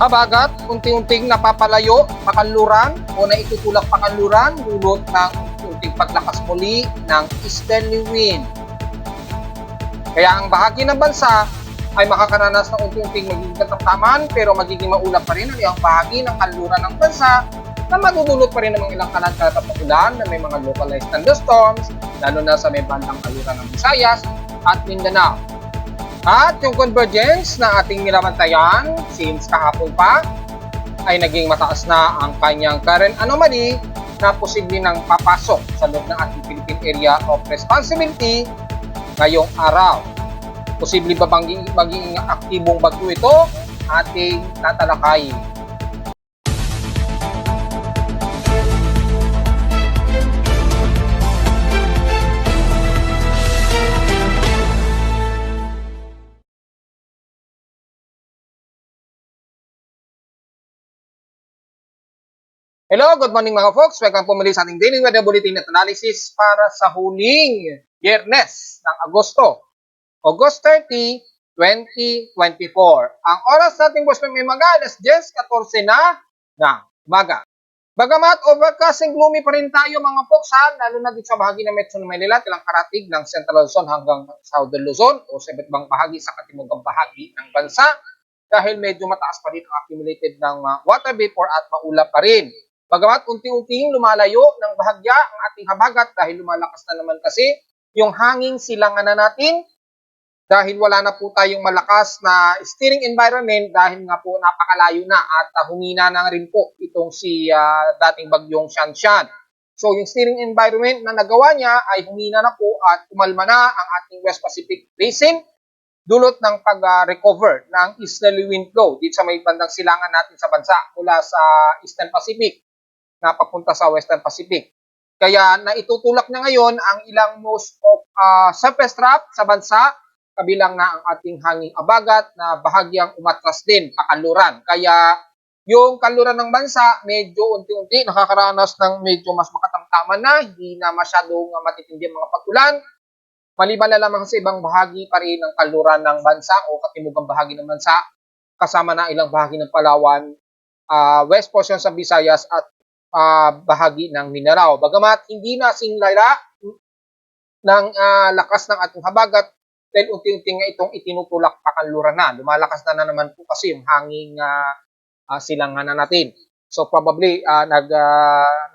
Habagat, unti-unting napapalayo, pakanluran o naitutulak pakanluran dulot ng unting paglakas muli ng easterly wind. Kaya ang bahagi ng bansa ay makakaranas ng unti-unting magiging katamtaman pero magiging maulap pa rin ang bahagi ng kanluran ng bansa na madudulot pa rin ng mga ilang kalat-kalat na ulan na may mga localized thunderstorms, lalo na sa may bandang kanluran ng Visayas at Mindanao. At yung convergence na ating nilabantayan since kahapon pa ay naging mataas na ang kanyang current anomaly na posible nang papasok sa loob ng ating Philippine Area of Responsibility ngayong araw. Posible ba bang maging aktibong bagyo ito? Ating tatalakayin. Hello, good morning mga folks. Welcome po muli sa ating daily weather bulletin at analysis para sa huling Biyernes ng Agosto. August 30, 2024. Ang oras natin po may mga alas 10:14 na umaga. Bagamat overcast and gloomy pa rin tayo mga folks lalo na dito sa bahagi ng Metro Manila, ilang karatig ng Central Luzon hanggang Southern Luzon o sa iba't ibang bahagi sa katimugang bahagi ng bansa dahil medyo mataas pa rin ang accumulated ng water vapor at maulap pa rin. Bagamat unti-unting lumalayo ng bahagya ang ating habagat dahil lumalakas na naman kasi yung hanging silangan na natin dahil wala na po tayong malakas na steering environment dahil nga po napakalayo na at humina na rin po itong si dating bagyong Shanshan. So yung steering environment na nagawa niya ay humina na po at kumalma na ang ating West Pacific Basin dulot ng pag-recover ng easterly wind flow dito sa may bandang silangan natin sa bansa mula sa Eastern Pacific na papunta sa Western Pacific. Kaya naitutulak na ngayon ang ilang most of surface trough sa bansa, kabilang na ang ating hanging abagat na bahagyang umatras din pakanluran. Kaya yung kanluran ng bansa medyo unti-unti nakakaranas ng medyo mas makatamtaman na, hindi na masyadong matitindi ang mga pag-ulan. Maliban na lamang sa ibang bahagi pa rin ng kanluran ng bansa o katimugang bahagi ng bansa, kasama na ilang bahagi ng Palawan, west portion sa Visayas at bahagi ng Mindanao. Bagamat hindi na singlala ng lakas ng ating habagat dahil unti-unti nga itong itinutulak pakanluran na. Lumalakas na naman po kasi yung hanging silangan na natin. So probably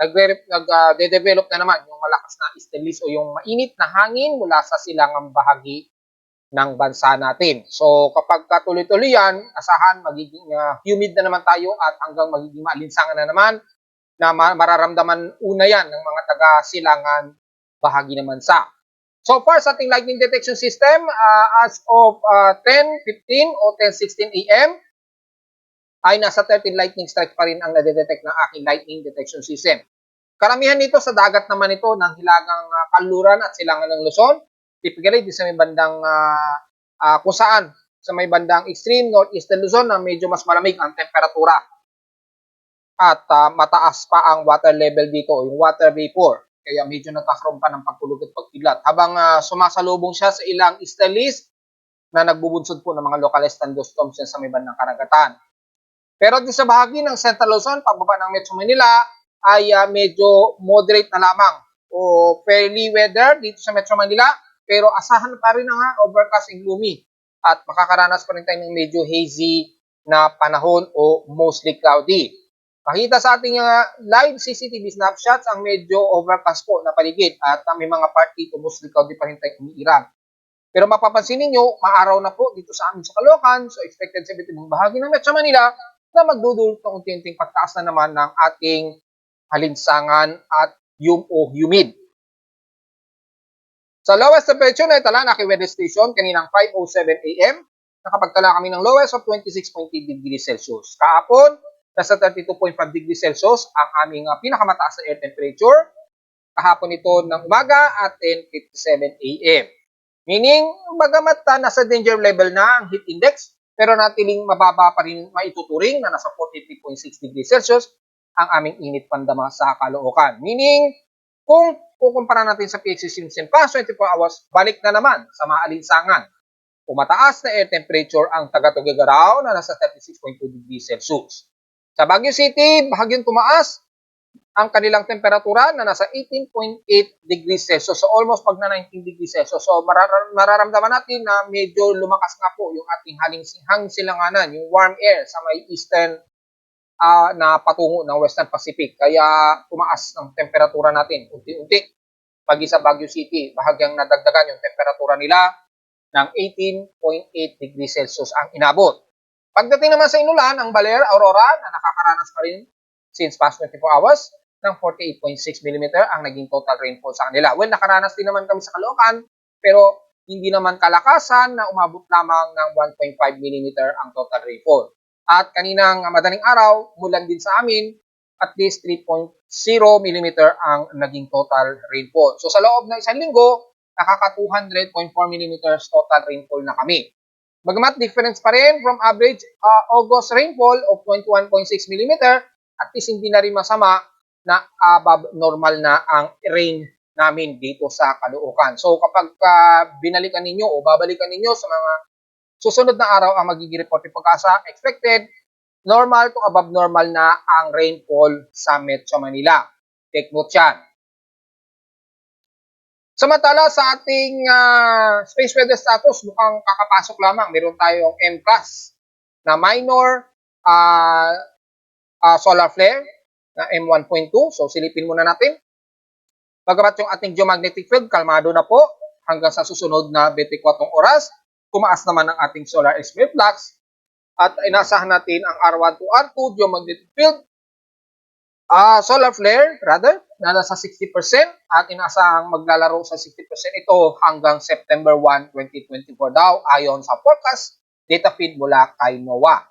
nagde-develop na naman yung malakas na easterlies o yung mainit na hangin mula sa silangang bahagi ng bansa natin. So kapag katuloy-tuloy yan, asahan magiging humid na naman tayo at hanggang magiging maalinsangan na naman na mararamdaman una yan ng mga taga-silangan bahagi ng bansa. So far sa ating lightning detection system, as of 10:15 o 10:16 AM, ay nasa 13 lightning strike pa rin ang nadedetect ng aking lightning detection system. Karamihan nito sa dagat naman ito ng hilagang kanluran at silangan ng Luzon. Typically, di sa may bandang kung saan sa may bandang extreme northeastern Luzon na medyo mas malamig ang temperatura. At mataas pa ang water level dito, yung water vapor. Kaya medyo nagkakaroon pa ng pagkulog at pagkidlat. Habang sumasalubong siya sa ilang easterlies na nagbubunsod po ng mga localized thunderstorms sa may bandang karagatan. Pero din sa bahagi ng Central Luzon, pababa ng Metro Manila, ay medyo moderate na lamang o fairly weather dito sa Metro Manila. Pero asahan pa rin na overcast and gloomy. At makakaranas pa rin tayo ng medyo hazy na panahon o mostly cloudy. Makita sa ating live CCTV snapshots ang medyo overcast po na paligid at may mga part dito mostly cloudy pa rin tayong umiiral. Pero mapapansin ninyo, maaraw na po dito sa amin sa Caloocan, so expected sa ibang bahagi ng Metro Manila na magdudulot ng unti-unting pagtaas na naman ng ating alinsangan at humid. Sa lowest temperature na itala na aking weather station kaninang 5:07 AM, nakapagtala kami ng lowest of 26.8 degrees Celsius. Kahapon, nasa 32.5 degrees Celsius ang aming pinakamataas na air temperature. Kahapon ito ng umaga at 10:57 AM. Meaning, bagamat nasa danger level na ang heat index, pero natiling mababa pa rin maituturing na nasa 43.6 degrees Celsius ang aming init pandama sa Caloocan. Meaning, kung kukumpara natin sa PH system past 24 hours, balik na naman sa maalinsangan Umataas na air temperature ang Taga-Tuguegarao na nasa 36.2 degrees Celsius. Sa Baguio City, bahagyang tumaas ang kanilang temperatura na nasa 18.8 degrees Celsius. So almost pag na 19 degrees Celsius. So mararamdaman natin na medyo lumakas nga po yung ating hangsilanganan, yung warm air sa may eastern na patungo ng Western Pacific. Kaya tumaas ng temperatura natin unti-unti. Pag sa Baguio City, bahagyang nadagdagan yung temperatura nila ng 18.8 degrees Celsius ang inabot. Pagdating naman sa Inulan, ang Baler, Aurora na nakakaranas pa rin since past 24 hours ng 48.6 mm ang naging total rainfall sa kanila. Well, nakaranas din naman kami sa Caloocan, pero hindi naman kalakasan na umabot lamang ng 1.5 mm ang total rainfall. At kaninang madaling araw, mulan din sa amin, at least 3.0 mm ang naging total rainfall. So sa loob ng isang linggo, nakaka 200.4 mm total rainfall na kami. Bagamat difference pa rin from average August rainfall of 21.6 mm, at least hindi na rin masama na above normal na ang rain namin dito sa Caloocan. So kapag binalikan ninyo o babalikan ninyo sa mga susunod na araw ang magiging report ng Pag-asa, expected normal to above normal na ang rainfall sa Metro Manila. Take note yan. Samantala sa ating space weather status, mukhang kakapasok lamang. Meron tayong M+ na minor solar flare na M1.2. So silipin muna natin. Bagamat yung ating geomagnetic field, kalmado na po hanggang sa susunod na 24 oras. Tumaas naman ang ating solar X-ray flux. At inasahan natin ang R1 to R2 geomagnetic field. Solar flare, rather, na nasa 60% at inaasahang maglalaro sa 60% ito hanggang September 1, 2024 daw ayon sa forecast data feed mula kay NOAA.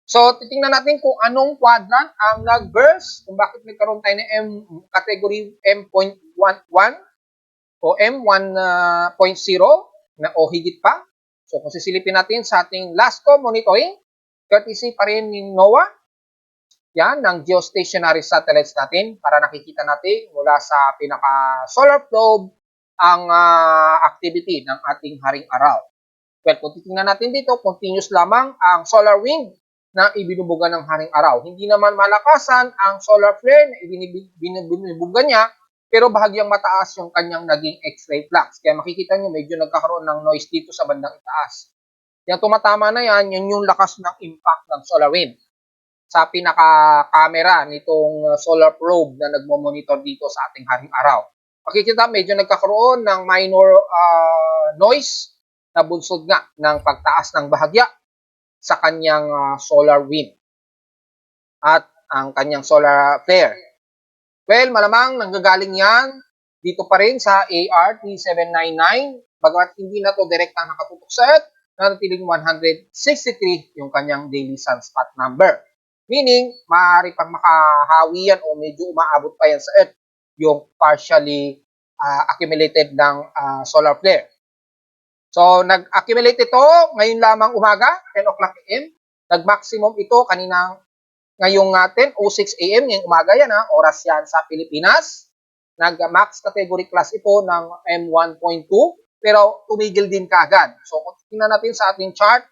So, titingnan natin kung anong quadrant ang nag-burst, kung bakit nagkaroon tayo ng category M.11 o M1.0 na o higit pa. So, kung sisilipin natin sa ating LASCO monitoring, courtesy pa rin ni NOAA, yan, ng geostationary satellites natin para nakikita natin mula sa pinaka-solar probe ang activity ng ating haring araw. Well, kung titingnan natin dito, continuous lamang ang solar wind na ibinubuga ng haring araw. Hindi naman malakasan ang solar flare na ibinubuga niya, pero bahagyang mataas yung kanyang naging X-ray flux. Kaya makikita nyo, medyo nagkakaroon ng noise dito sa bandang itaas. Yung tumatama na yan, yun yung lakas ng impact ng solar wind sa pinaka-camera nitong solar probe na nagmo-monitor dito sa ating haring araw. Makikita medyo nagkakaroon ng minor noise na bunsod nga ng pagtaas ng bahagya sa kanyang solar wind at ang kanyang solar flare. Well, malamang nanggagaling yan dito pa rin sa AR3799, bagamat hindi na to direktang nakatutok sa Earth, nanatiling 163 yung kanyang daily sunspot number. Meaning, maaari pang makahawi yan o medyo umaabot pa yan sa Earth yung partially accumulated ng solar flare. So, nag-accumulate ito ngayon lamang umaga, 10 o'clock AM. Nag-maximum ito ngayong 10:06 AM, ngayong umaga yan oras yan sa Pilipinas. Nag-max category class ito ng M1.2, pero tumigil din kaagad. So, kung tingnan natin sa ating chart,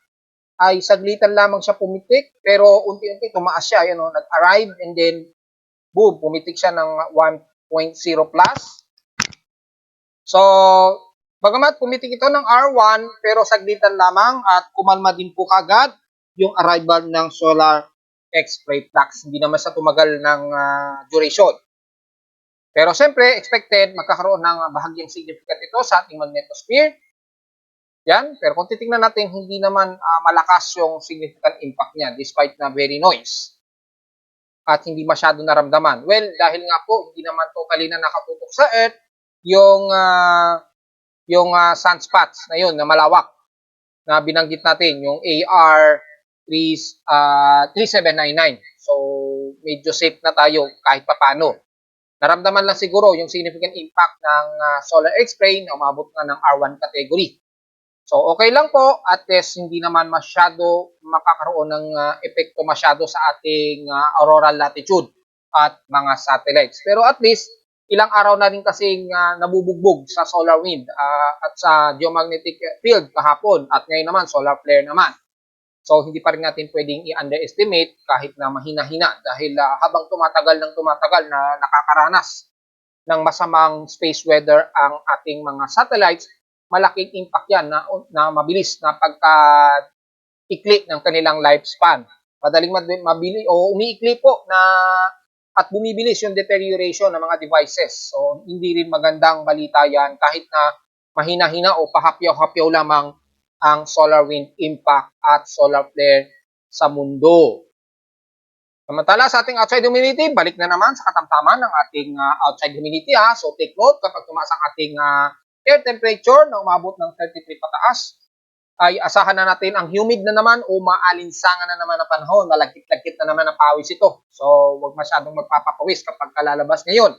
ay saglitan lamang siya pumitik, pero unti-unti tumaas siya. Nag-arrive and then, boom, pumitik siya ng 1.0 plus. So, bagamat pumitik ito ng R1, pero saglitan lamang at kumalma din po kagad yung arrival ng solar X-ray flux. Hindi naman sa tumagal ng duration. Pero siyempre, expected, magkakaroon ng bahagyang significant ito sa ating magnetosphere. Yan, pero kung titingnan natin, hindi naman malakas yung significant impact niya despite na very noise at hindi masyado naramdaman. Well, dahil nga po, hindi naman totally na nakatutok sa Earth yung sunspots na yun, na malawak na binanggit natin, yung AR3799. So, medyo safe na tayo kahit papano. Naramdaman lang siguro yung significant impact ng solar X-ray na umabot na ng R1 category. So, okay lang po at least hindi naman masyado makakaroon ng epekto masyado sa ating auroral latitude at mga satellites. Pero at least, ilang araw na rin kasing nabubugbog sa solar wind at sa geomagnetic field kahapon at ngayon naman solar flare naman. So hindi pa rin natin pwedeng i-underestimate kahit na mahina-hina dahil habang tumatagal na nakakaranas ng masamang space weather ang ating mga satellites, malaking impact yan na mabilis na pagka-ikli ng kanilang lifespan. Madaling mabili o umiikli po na at bumibilis yung deterioration ng mga devices. So hindi rin magandang balita yan kahit na mahina-hina o pahapyaw-hapyaw lamang ang solar wind impact at solar flare sa mundo. Samantala sa ating outside humidity, balik na naman sa katamtaman ng ating outside humidity. So take note, kapag tumaas ang ating air temperature na umabot ng 33 pataas, ay asahan na natin ang humid na naman o maalinsangan na naman na panahon. Malagkit-lagkit na naman ang pawis ito. So huwag masyadong magpapapawis kapag kalalabas ngayon.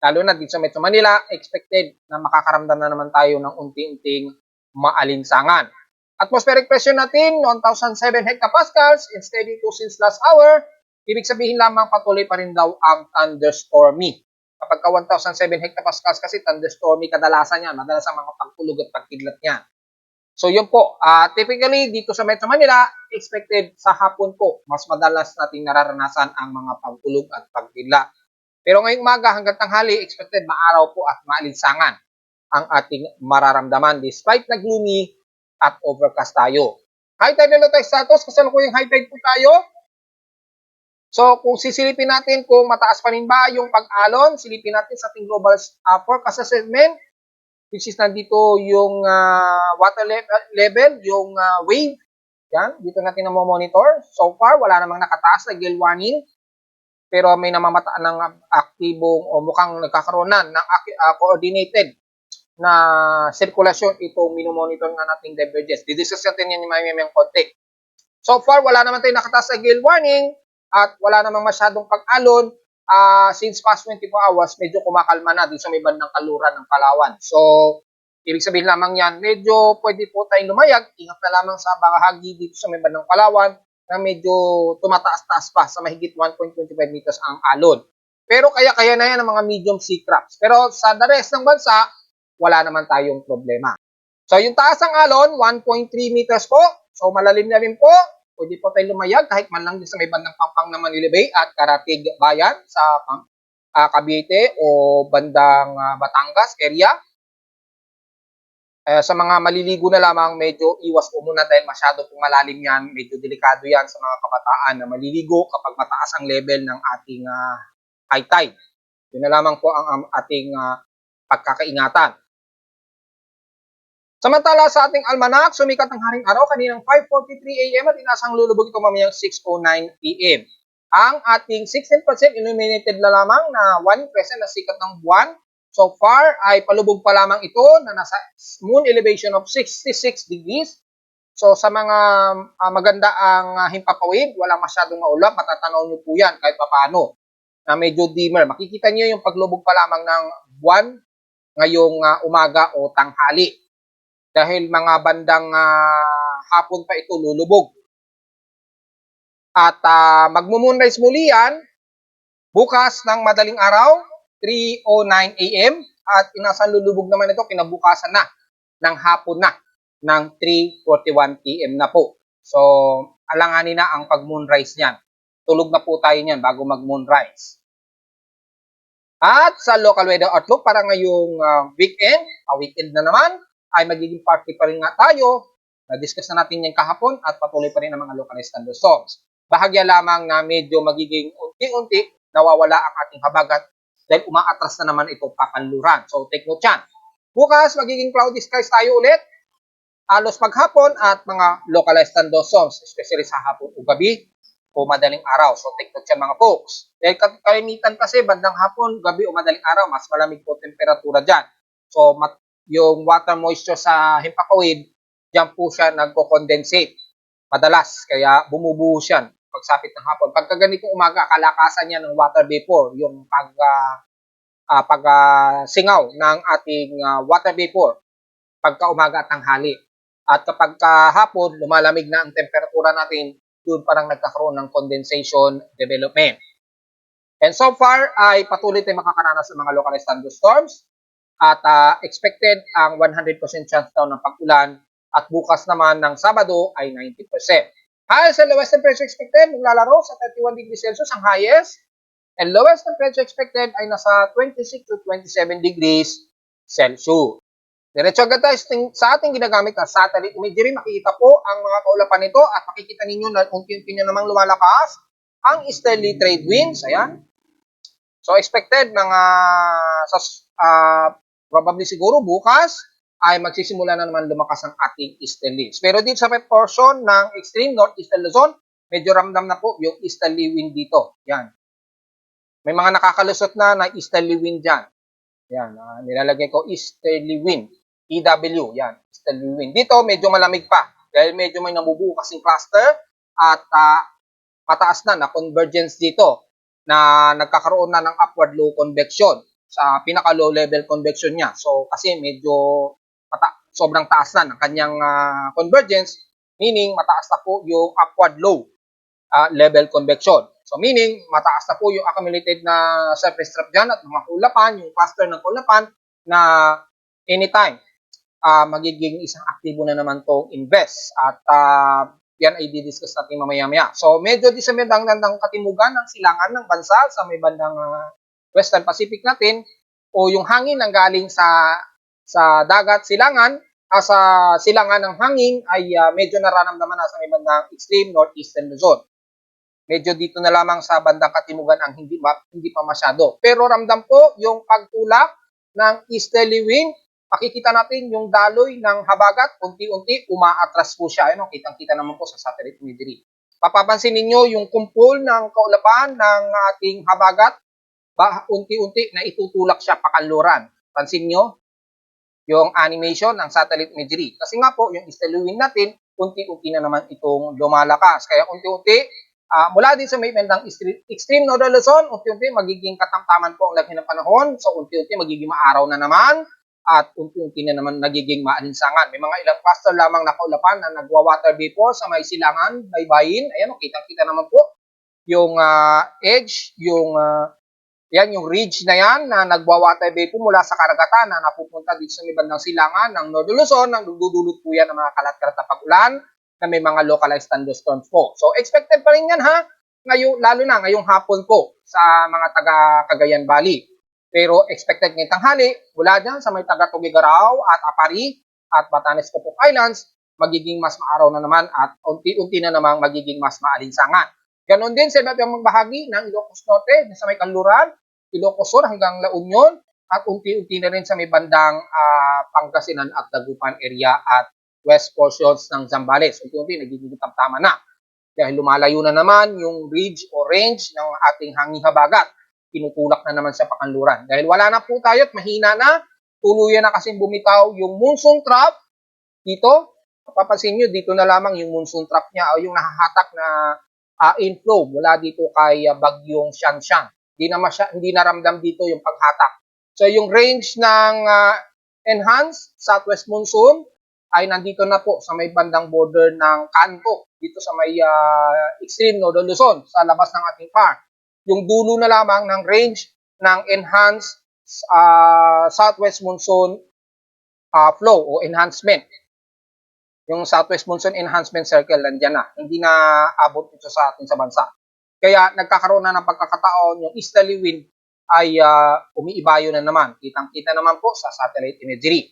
Lalo na dito sa Metro Manila, expected na makakaramdam na naman tayo ng unti-unting maalinsangan. Atmospheric pressure natin, 1,007 hectopascals and steady to since last hour. Ibig sabihin lamang patuloy pa rin daw ang thunderstormy. Kapag ka 1,007 hectopascals kasi thunderstormy kadalasan yan. Madalas ang mga pagkulog at pagkidlat niyan. So yun po, typically dito sa Metro Manila, expected sa hapon po, mas madalas nating nararanasan ang mga pagkulog at pagkidlat. Pero ngayong umaga hanggang tanghali, expected maaraw po at maalinsangan ang ating mararamdaman despite na gloomy at overcast tayo. High tide na low tide status, kasalukuyang high tide po tayo. So kung sisilipin natin kung mataas pa rin ba yung pag-alon, silipin natin sa ating global forecast assessment, which is nandito yung water level, yung wave. Yan, dito natin na-monitor. So far, wala namang nakataas na gale warning. Pero may namamataan ng aktibong o mukhang nagkakaroon na ng coordinated na sirkulasyon itong minomonitor nga nating divergence. Didiscuss natin yan yung may konti. So far, wala naman tayong nakataas na gale warning at wala namang masyadong pag-alon. Since past 24 hours, medyo kumakalma na dito sa may bandang kaluran ng Palawan. So, ibig sabihin lamang yan, medyo pwede po tayong lumayag. Ingat na lamang sa bahagi dito sa may bandang Palawan na medyo tumataas-taas pa sa mahigit 1.25 meters ang alon. Pero kaya na yan ng mga medium sea crabs. Pero sa the rest ng bansa, wala naman tayong problema. So, yung taas ng alon, 1.3 meters po. So, malalim na rin po. Pwede po tayo lumayag kahit man lang sa may bandang Pampang na Manila Bay at Karatig Bayan sa Cavite o bandang Batangas area. Sa mga maliligo na lamang, medyo iwas po muna dahil masyado pong malalim yan. Medyo delikado yan sa mga kabataan na maliligo kapag mataas ang level ng ating high tide. Yun na lamang po ang ating pagkakaingatan. Samantala sa ating almanac, sumikat ang haring araw kaninang 5:43 AM at inasang lulubog ito mamayang 6:09 PM. Ang ating 16% illuminated na lamang na 1% na sikat ng buwan. So far ay palubog pa lamang ito na nasa moon elevation of 66 degrees. So sa mga maganda ang himpapawid, walang masyadong maulap, matatanaw nyo po yan kahit papaano na medyo dimmer. Makikita nyo yung paglubog pa lamang ng buwan ngayong umaga o tanghali. Dahil mga bandang hapon pa ito lulubog. At magmo-moonrise muli yan bukas ng madaling araw, 3:09 AM. At inasang lulubog naman ito kinabukasan na ng hapon na ng 3:41 PM na po. So, alanganin na ang pag-moonrise niyan. Tulog na po tayo niyan bago mag-moonrise. At sa local weather outlook para ngayong weekend na naman, ay magiging party pa rin nga tayo. Na-discuss na natin yan kahapon at patuloy pa rin ang mga localized thunderstorms. Bahagya lamang na medyo magiging unti-unti nawawala ang ating habagat dahil umaatras na naman ito pakanluran. So take note yan. Bukas magiging cloudy skies tayo ulit. Halos maghapon at mga localized thunderstorms, especially sa hapon o gabi o madaling araw. So take note yan mga folks. Dahil kalimitan kasi bandang hapon, gabi o madaling araw, mas malamig po temperatura dyan. So yung water moisture sa himpapawid, diyan po siya nagko-condensate. Madalas, kaya bumubuhos yan pagsapit ng hapon. Pagka ganitong umaga, kalakasan niya ng water vapor, yung singaw ng ating water vapor pagka umaga at tanghali. At kapag hapon, lumalamig na ang temperatura natin, doon parang nagkakaroon ng condensation development. And so far ay patuloy tayong makakaranas ng mga localized thunderstorms at expected ang 100% chance daw ng pag-ulan at bukas naman ng Sabado ay 90%. High sa lowest temperature expected maglalaro sa 31 degrees Celsius ang highest and lowest temperature expected ay nasa 26 to 27 degrees Celsius. Diretso agad tayo sa ating ginagamit na satellite imagery. Makikita po ang mga kaulapan nito at makikita ninyo na unti-unti na namang lumalakas ang easterly trade winds. Ayan. So expected mga probably siguro bukas ay magsisimula na naman lumakas ang ating easterly. Pero dito sa may portion ng extreme northeastern Luzon, medyo ramdam na po yung easterly wind dito. Yan. May mga nakakalusot na easterly wind dyan. Yan. Nilalagay ko easterly wind. EW. Yan. Easterly wind. Dito medyo malamig pa. Dahil medyo may nabubuo kasing cluster at mataas na convergence dito na nagkakaroon na ng upward low convection sa pinaka-low level convection niya. So, kasi medyo sobrang taas na ng kanyang convergence, meaning mataas na po yung upward low level convection. So, meaning mataas na po yung accumulated na surface trap dyan at mga kulapan, yung cluster ng kulapan na anytime magiging isang aktibo na naman tong invest. At yan ay didiscuss natin mamaya-maya. So, medyo di sa may bandang katimugan ng silangan ng bansa sa may bandang Western Pacific natin o yung hangin ang galing sa dagat silangan, sa silangan ng hangin ay medyo nararamdaman na sa may bandang extreme northeastern Luzon. Medyo dito na lamang sa bandang katimugan ang hindi pa masyado. Pero ramdam po yung pagtulak ng easterly wind. Makikita natin yung daloy ng habagat, unti-unti umaatras po siya. Ano, kitang-kita naman po sa satellite imagery. Papapansin ninyo yung kumpol ng kaulapan ng ating habagat, unti-unti na itutulak siya pakanluran. Pansin nyo yung animation ng satellite imagery. Kasi nga po, yung easterly wind natin, unti-unti na naman itong lumalakas. Kaya unti-unti, mula din sa may bandang extreme northern Luzon, unti-unti magiging katamtaman po ang laghi ng panahon. So, unti-unti magiging maaraw na naman at unti-unti na naman nagiging maalinsangan. May mga ilang cluster lamang na kaulapan na nagwa-water vapor sa may silangan, may bayin. Ayan, kitang-kita naman po yung edge, yung ridge na yan na nagwa-water vapor mula sa karagatan na napupunta dito sa may bandang silangan ng Northern Luzon. Nang dudulot po yan ng mga kalat-kalat na pag-ulan na may mga localized thunderstorms po. So, expected pa rin yan ngayon, lalo na ngayong hapon po sa mga taga Cagayan Valley. Pero expected ngayong tanghali, mula dyan sa may taga Tugigaraw at Apari at Batanes Coppoc Islands, magiging mas maaraw na naman at unti-unti na namang magiging mas maalinsangan. Ganon din sa iba't ibang bahagi ng Ilocos Norte, sa may Kanluran, Ilocos Sur hanggang La Union, at unti-unti na rin sa may bandang Pangasinan at Dagupan area at west portions ng Zambales. Unti-unti nagiging tamtama na. Dahil lumalayo na naman yung ridge o range ng ating hanging habagat. Tinutulak na naman sa pakanluran. Dahil wala na po tayo at mahina na, tuluyan na kasing bumitaw yung monsoon trap dito. Papansin nyo, dito na lamang yung monsoon trap niya o yung nahahatak na inflow mula dito kay bagyong Shanshan. Hindi naramdam dito yung paghatak. So yung range ng enhanced southwest monsoon ay nandito na po sa may bandang border ng Kanto, dito sa may extreme northern Luzon, sa labas ng ating park. Yung dulo na lamang ng range ng enhanced southwest monsoon flow o enhancement. Yung southwest monsoon enhancement circle, nandiyan na. Hindi na abot ito sa atin sa bansa. Kaya nagkakaroon na ng pagkakataon, yung easterly wind ay umiibayo na naman. Kitang-kita naman po sa satellite imagery.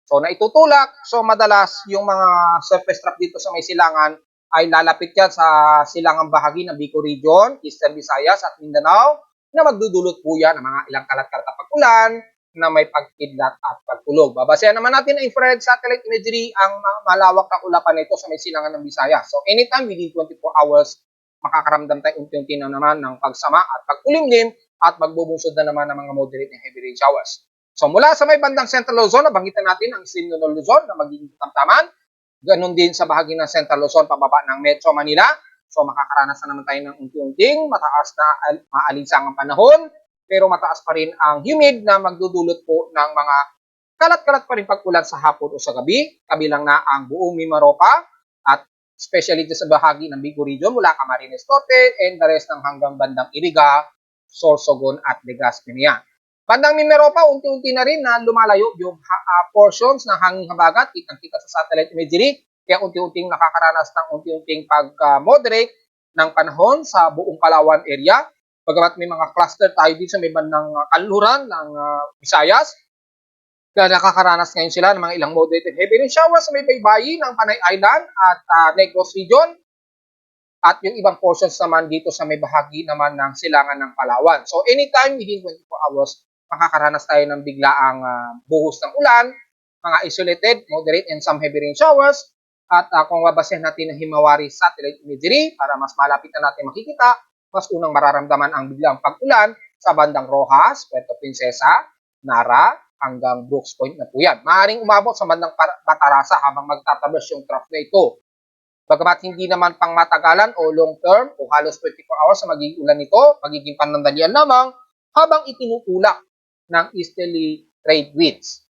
So, naitutulak. So, madalas yung mga surface trap dito sa may silangan ay lalapit yan sa silangang bahagi ng Bicol Region, Eastern Visayas at Mindanao na magdudulot po yan ng mga ilang kalat-kalat na pag-ulan na may pagkidlat at pagkulog. Babasehan naman natin ang infrared satellite imagery ang malawak na ulapan nito sa may silangan ng Visayas. So, anytime within 24 hours, makakaramdam tayo unti-unti na naman ng pagsama at pagkulimlim at magbubunsod na naman ng mga moderate and heavy rain showers. So, mula sa may bandang Central Luzon, nabanggitan natin ang extreme northern Luzon na magiging tamtaman. Ganon din sa bahagi ng Central Luzon, pababa ng Metro Manila. So, makakaranas na naman tayo ng unti-unting mataas na maalinsangang panahon, pero mataas pa rin ang humid na magdudulot po ng mga kalat-kalat pa rin pag-ulan sa hapon o sa gabi. Kabilang na ang buong Mimaropa at especially sa bahagi ng Bicol Region mula Camarines Norte and the rest ng hanggang bandang Iriga, Sorsogon at Legazpi. Bandang Mimaropa, unti-unti na rin na lumalayo yung portions ng hanging habagat, kitang-kita sa satellite imagery, kaya unti-unting nakakaranas ng unti-unting pag-moderate ng panahon sa buong Palawan area. Bagamat may mga cluster tayo dito sa may bandang kanluran ng Visayas, na nakakaranas ngayon sila ng mga ilang moderate and heavy rain showers sa may baybayin ng Panay Island at Negros region at yung ibang portions naman dito sa may bahagi naman ng silangan ng Palawan. So anytime within 24 hours, makakaranas tayo ng biglaang buhos ng ulan, mga isolated, moderate, and some heavy rain showers. At kung babasehan natin ng Himawari satellite imagery para mas malapit na natin makikita, mas unang mararamdaman ang biglang pag-ulan sa bandang Rojas, Puerto Princesa, Nara, hanggang Brooks Point na po yan. Maaaring umabot sa bandang Batarasa habang magtatabas yung trough na ito. Bagamat hindi naman pang matagalan o long term o halos 24 hours na magiging ulan nito, magiging panandalian lamang habang itinutulak ng easterly trade winds.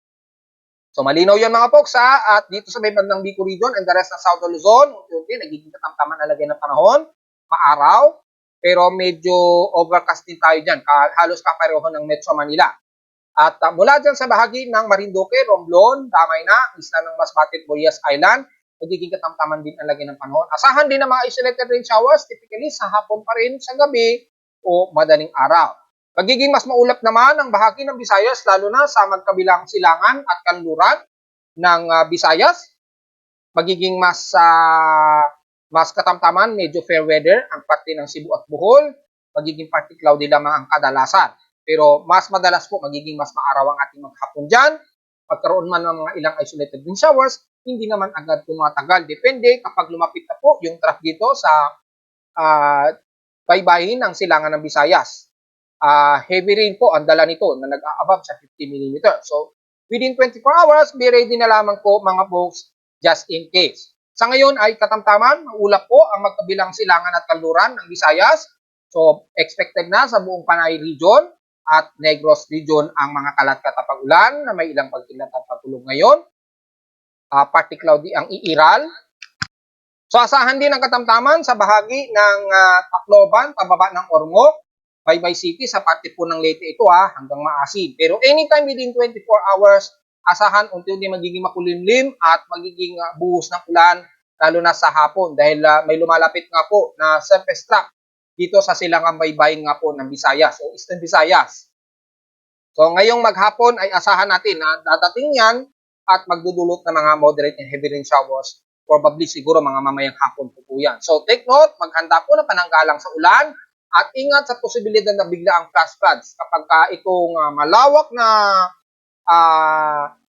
So malinaw yan mga folks ha, at dito sa may bandang Bicol region and the rest ng South Luzon, unti-unti nagiging katamtaman na lagay ng panahon, maaraw, pero medyo overcast din tayo dyan, halos kapareho ng Metro Manila. At mula dyan sa bahagi ng Marinduque, Romblon, Damay na, isla ng Masbate, Boreas Island, magiging katamtaman din ang lagay ng panahon. Asahan din ng mga isolated rain showers, typically sa hapon pa rin, sa gabi, o madaling araw. Magiging mas maulap naman ang bahagi ng Visayas, lalo na sa magkabilang silangan at kanluran ng Visayas. Magiging mas katamtaman, medyo fair weather ang parte ng Cebu at Bohol. Magiging partly cloudy lamang ang kadalasan. Pero mas madalas po, magiging mas maaraw ang ating maghapon dyan. Pagkaroon man ng mga ilang isolated rain showers, hindi naman agad tumatagal. Depende kapag lumapit na po yung trough dito sa baybayin ng silangan ng Visayas. Heavy rain po ang dala nito na nag-a-above sa 50 mm. So, within 24 hours, be ready na lamang po mga folks just in case. Sa ngayon ay katamtaman, maulap po ang magkabilang silangan at kanluran ng Visayas. So, expected na sa buong Panay region at Negros region ang mga kalat-kat na pag-ulan na may ilang pagkilat at pagkulog ngayon. Partly cloudy ang Iiral. So asahan din ang katamtaman sa bahagi ng Tacloban, pababa ng Ormoc, Baybay City sa parte po ng Leyte ito hanggang Maasin. Pero anytime within 24 hours, asahan unti-unti magiging makulimlim at magiging buhos ng ulan lalo na sa hapon dahil may lumalapit nga po na surface track dito sa silangang baybayin nga po ng Visayas o Eastern Visayas. So ngayong maghapon ay asahan natin na dadating yan at magdudulot ng mga moderate and heavy rain showers. Probably siguro mga mamayang hapon po yan. So take note, maghanda po na pananggalang sa ulan at ingat sa posibilidad na bigla ang flash floods kapag itong malawak na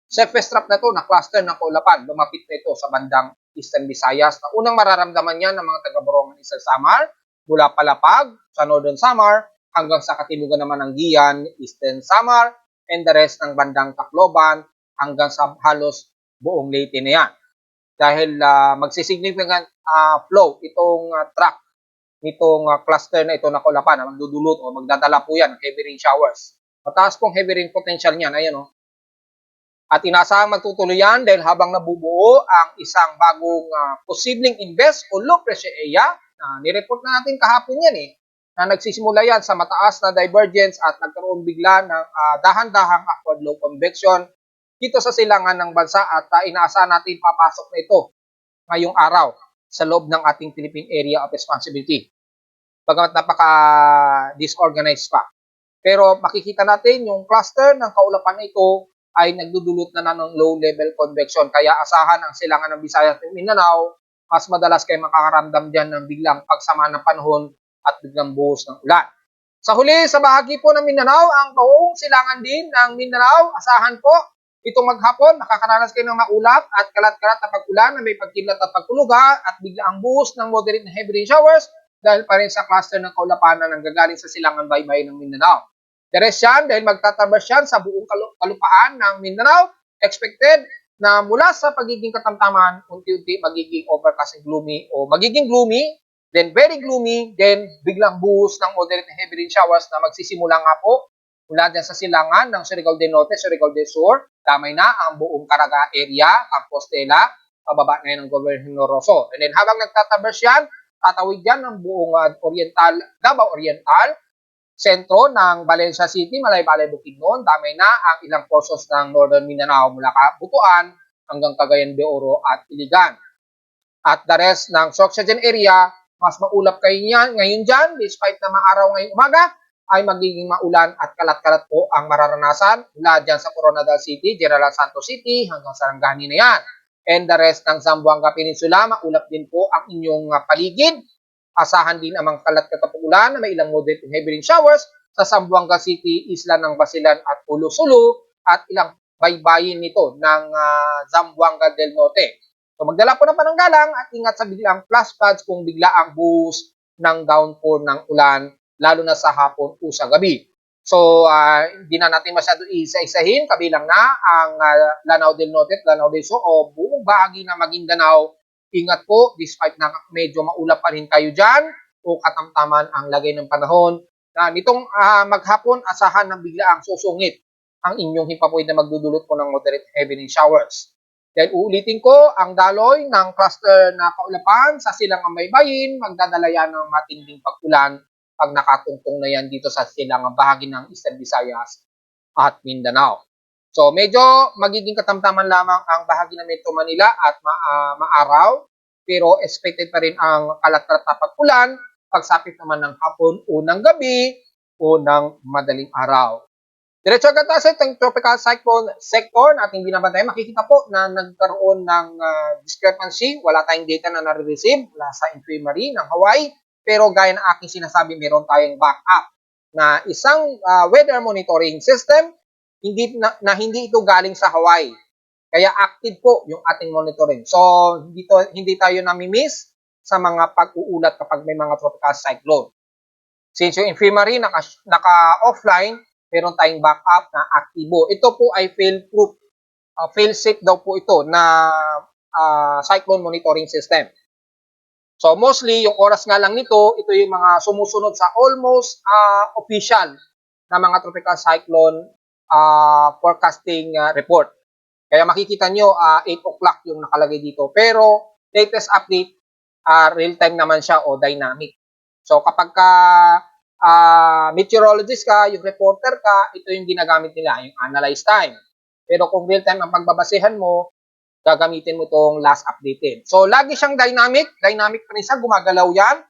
surface trap na to na cluster ng kaulapan, lumapit na ito sa bandang Eastern Visayas na unang mararamdaman yan ng mga taga-Borongan Eastern Samar mula Palapag sa Northern Samar hanggang sa katimugan naman ng Gian, Eastern Samar, and the rest ng bandang Tacloban hanggang sa halos buong Leyte na yan. Dahil magsisignificant flow itong track nitong cluster na ito na kaulapan na magdudulot o magdadala po yan ng heavy rain showers. Mataas pong heavy rain potential niyan, ayan o. At inaasahang magtutuloy yan dahil habang nabubuo ang isang bagong posibleng invest o low pressure area, nireport na natin kahapon yan na nagsisimula yan sa mataas na divergence at nagkaroon bigla ng dahan-dahang upward low convection dito sa silangan ng bansa at inaasahan natin papasok na ito ngayong araw sa loob ng ating Philippine Area of Responsibility. Bagamat napaka-disorganized pa. Pero makikita natin yung cluster ng kaulapan na ito ay nagdudulot na ng low-level convection. Kaya asahan ang silangan ng Visayas at Mindanao, mas madalas kayo makakaramdam dyan ng biglang pagsama ng panahon at biglang buhos ng ulan. Sa huli, sa bahagi po ng Mindanao, ang buong silangan din ng Mindanao, asahan po, itong maghapon, nakakaranas kayo ng maulap at kalat-kalat na pag-ulan na may pagkilat at pagkuluga at biglang buhos ng moderate na heavy rain showers dahil pa rin sa cluster ng kaulapan na nanggagaling sa silangan baybay ng Mindanao. The rest yan, dahil magtatabas yan sa buong kalupaan ng Mindanao, expected na mula sa pagiging katamtaman, unti-unti magiging overcast and gloomy o magiging gloomy, then very gloomy, then biglang buhos ng moderate na heavy rain showers na magsisimula nga po mula dyan sa silangan ng Surigao del Norte, Surigao del Sur, damay na ang buong Caraga area, Compostela, pababa na yan ng Gobernador Rosso. And then habang nagtatabas yan, tatawid yan ng buong Oriental, Davao Oriental, sentro ng Valencia City, Malay-Balay, Bukidnon, damay na ang ilang portions ng Northern Mindanao mula Butuan hanggang Cagayan de Oro at Iligan. At the rest ng Sorsogon area, mas maulap kayo ngayon dyan, despite na maaraw ngayong umaga, ay magiging maulan at kalat-kalat po ang mararanasan mula dyan sa Coronadal City, General Santos City, hanggang Sarangani na yan. And the rest ng Zamboanga Peninsula, maulap din po ang inyong paligid. Asahan din ang mga kalat-kalat ulan na may ilang moderate and heavy rain showers sa Zamboanga City, Isla ng Basilan at Pulo-Sulu at ilang baybayin nito ng Zamboanga del Norte. So magdala po ng pananggalang at ingat sa biglang flash floods kung bigla ang buhos ng downpour ng ulan, lalo na sa hapon o sa gabi. So hindi na natin masyado isa-isahin, kabilang na ang Lanao del Norte at Lanao del Sur o buong bahagi ng Maguindanao. Ingat po, despite na medyo maulap pa rin kayo dyan o katamtaman ang lagay ng panahon, na nitong maghapon, asahan ng bigla ang susungit ang inyong himpapoy na magdudulot po ng moderate heavy rain showers. Dahil uulitin ko, ang daloy ng cluster na kaulapan sa silangang baybayin, magdadala yan ng matinding pag-ulan pag nakatungtong na yan dito sa silangang bahagi ng Eastern Visayas at Mindanao. So medyo magiging katamtaman lamang ang bahagi ng Metro Manila at maaraw, pero expected pa rin ang kalat-kalat na pag-ulan pagsapit naman ng hapon o ng gabi o ng madaling araw. Diretso agad tayo sa itong tropical cyclone sector na ating binabantayan. Makikita po na nagkaroon ng discrepancy. Wala tayong data na nare-receive mula sa infirmary ng Hawaii. Pero gaya ng aking sinasabi, meron tayong backup na isang weather monitoring system hindi ito galing sa Hawaii. Kaya active po yung ating monitoring. So, hindi tayo nami-miss sa mga pag-uulat kapag may mga tropical cyclone. Since yung infirmary naka-offline, meron tayong backup na aktibo. Ito po ay fail-proof. Fail-safe daw po ito na cyclone monitoring system. So, mostly, yung oras nga lang nito, ito yung mga sumusunod sa almost official na mga tropical cyclone forecasting report. Kaya makikita nyo, 8 o'clock yung nakalagay dito. Pero, latest update, real-time naman siya o dynamic. So, kapag meteorologist ka, yung reporter ka, ito yung ginagamit nila, yung analyze time. Pero kung real-time ang pagbabasehan mo, gagamitin mo itong last updated. So, lagi siyang dynamic pa rin siya, gumagalaw yan.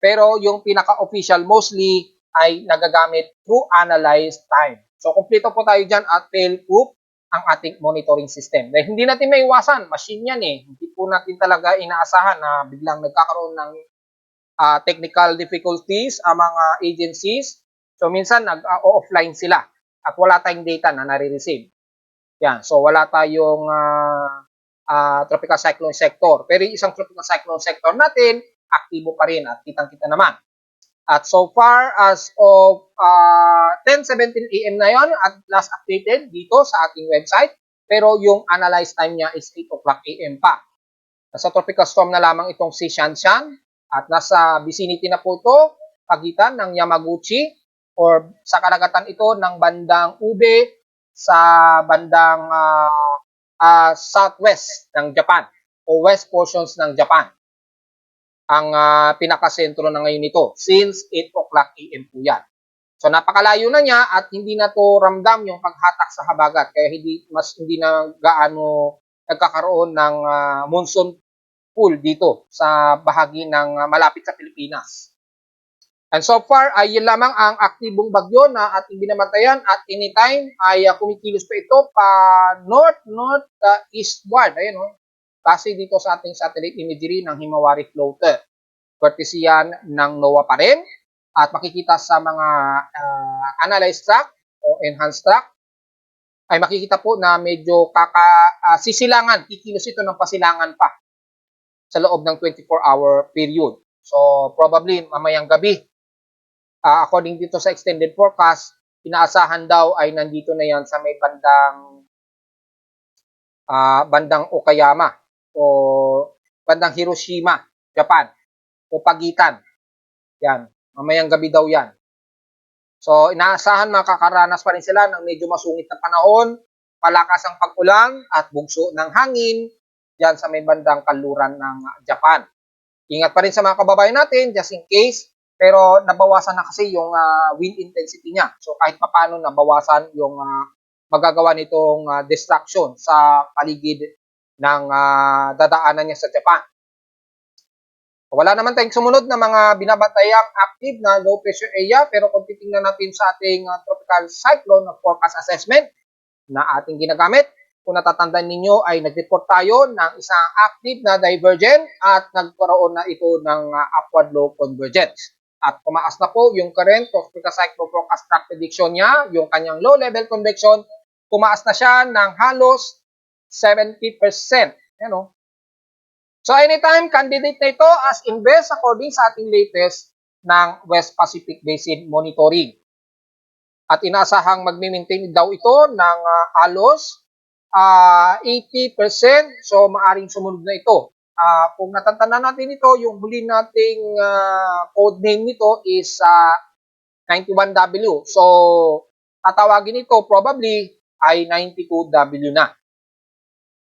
Pero yung pinaka-official mostly ay nagagamit through analyzed time. So, kumpleto po tayo dyan at fail-proof ang ating monitoring system. Dahil hindi natin maiwasan, machine yan eh. Hindi po natin talaga inaasahan na biglang nagkakaroon ng technical difficulties ang mga agencies. So, minsan nag-offline sila at wala tayong data na nare-receive. Yan. So, wala tayong tropical cyclone sector. Pero yung isang tropical cyclone sector natin, aktibo pa rin at kitang-kita naman. At so far as of 10:17 AM na yon at last updated dito sa ating website. Pero yung analyze time niya is 8 o'clock AM pa. Nasa tropical storm na lamang itong si Shanshan at nasa vicinity na po ito pagitan ng Yamaguchi or sa karagatan ito ng bandang Ube sa bandang southwest ng Japan o west portions ng Japan. Ang pinakasentro na ngayon nito since 8 o'clock AM po yan. So napakalayo na niya at hindi na to ramdam yung paghatak sa habagat kaya hindi na gaano nagkakaroon ng monsoon pool dito sa bahagi ng malapit sa Pilipinas. And so far ay yun lamang ang aktibong bagyo na ating binabantayan at anytime ay kumikilos pa ito pa north-eastward. Ayun, base dito sa ating satellite imagery ng Himawari Floater. Courtesy yan ng NOAA pa rin. At makikita sa mga analyzed track o enhanced track ay makikita po na medyo sisilangan. Kikilos ito ng pasilangan pa sa loob ng 24-hour period. So probably mamayang gabi. According dito sa extended forecast, inaasahan daw ay nandito na yan sa may bandang Okayama o bandang Hiroshima, Japan o pagitan. Yan, mamayang gabi daw yan. So inaasahan makakaranas pa rin sila ng medyo masungit na panahon, malakas ang pag-ulan at bugso ng hangin diyan sa may bandang kanluran ng Japan. Ingat pa rin sa mga kababayan natin just in case, pero nabawasan na kasi yung wind intensity niya. So kahit papaano nabawasan yung magagawa nitong destruction sa paligid ng dadaanan niya sa Japan. Wala naman tayong sumunod na mga binabantayang active na low pressure area, pero kung titingnan natin sa ating tropical cyclone forecast assessment na ating ginagamit, kung natatandaan ninyo ay nag-report tayo ng isang active na divergent at nagkaroon na ito ng upward low convergence. At tumaas na po yung current tropical cyclone forecast track prediction niya, yung kanyang low level convection, tumaas na siya ng halos 70%. Yan o. So anytime candidate na ito as invest according sa ating latest ng West Pacific Basin Monitoring. At inaasahang magme-maintain daw ito ng halos 80%. So maaring sumunod na ito. Kung natatandaan natin ito, yung huli nating code name nito is 91W. So tatawagin ito probably ay 92W na.